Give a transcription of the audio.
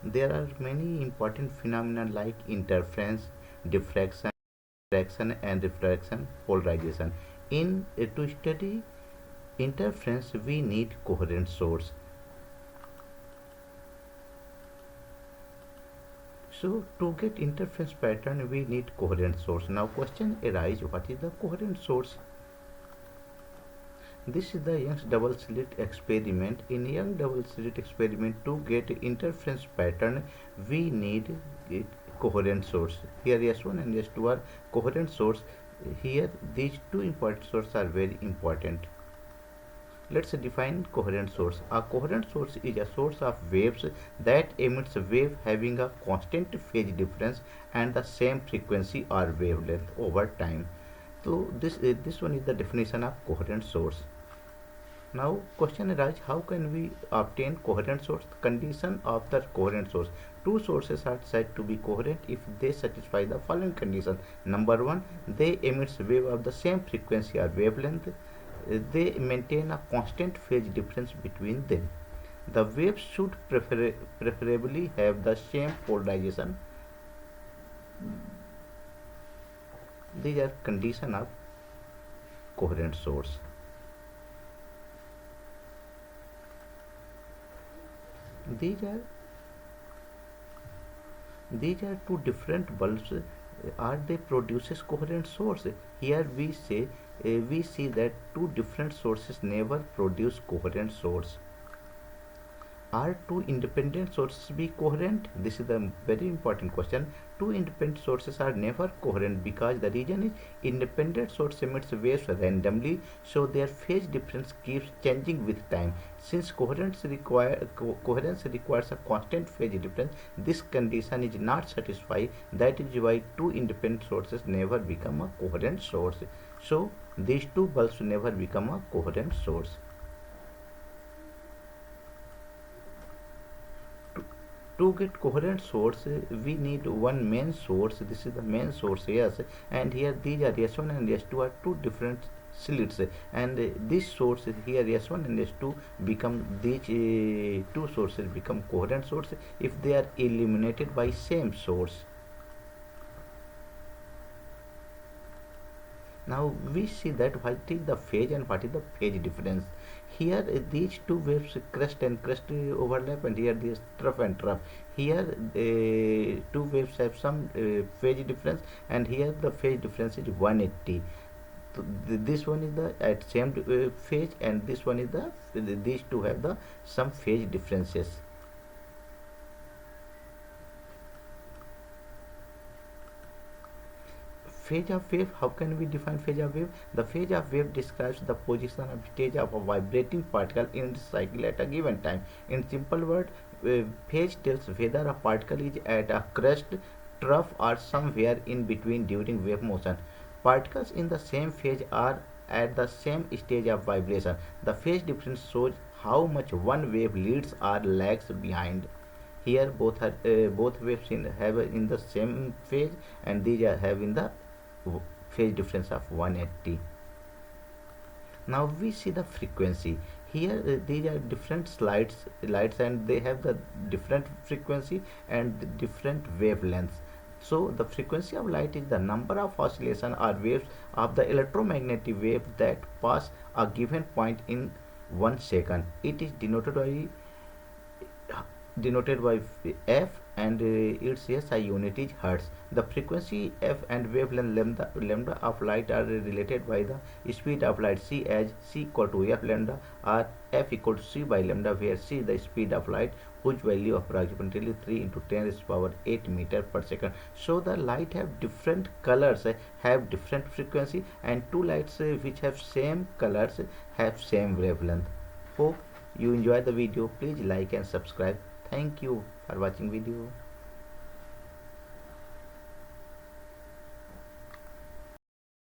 There are many important phenomena like interference, diffraction, refraction and refraction, polarization. To study interference, we need coherent source. So to get interference pattern, we need coherent source. Now question arises: what is the coherent source? This is the Young's double slit experiment. In Young double slit experiment, to get interference pattern, we need a coherent source. Here S1 and S2 are coherent source. Here these two important sources are very important. Let's define coherent source. A coherent source is a source of waves that emits a wave having a constant phase difference and the same frequency or wavelength over time. So this one is the definition of coherent source. Now question arises: how can we obtain coherent source? Condition of the coherent source. Two sources are said to be coherent if they satisfy the following condition. Number one, they emit wave of the same frequency or wavelength. They maintain a constant phase difference between them. The waves should preferably have the same polarization. These are condition of coherent source. These are two different bulbs. Are they produces coherent source? Here we see that two different sources never produce coherent source. Are two independent sources be coherent? This is a very important question. Two independent sources are never coherent because the reason is independent source emits waves randomly, so their phase difference keeps changing with time. Since coherence requires a constant phase difference, this condition is not satisfied. That is why two independent sources never become a coherent source. So these two bulbs never become a coherent source. To get coherent source, we need one main source. This is the main source, yes, and here these are S1 and S2 are two different slits, and this source here S1 and S2 become these two sources become coherent source if they are illuminated by same source. Now we see that what is the phase and what is the phase difference. Here these two waves crest and crest overlap, and here this trough and trough. Here two waves have some phase difference, and here the phase difference is 180. So this one is the at same phase, and this one is the these two have the some phase differences. Phase of wave, how can we define phase of wave? The phase of wave describes the position of stage of a vibrating particle in the cycle at a given time. In simple word, phase tells whether a particle is at a crest, trough or somewhere in between during wave motion. Particles in the same phase are at the same stage of vibration. The phase difference shows how much one wave leads or lags behind. Here both waves have in the same phase, and these are have in the phase difference of 180. Now we see the frequency. Here these are different lights, and they have the different frequency and the different wavelengths. So the frequency of light is the number of oscillation or waves of the electromagnetic wave that pass a given point in 1 second. It is denoted by f, and its SI unit is hertz. The frequency f and wavelength lambda of light are related by the speed of light c, as c equal to f lambda or f equal to c by lambda, where c is the speed of light, whose value approximately 3 into 10 raised to power 8 meter per second. So the light have different colors, have different frequency, and two lights which have same colors have same wavelength. Hope you enjoy the video. Please like and subscribe. Thank you for watching video.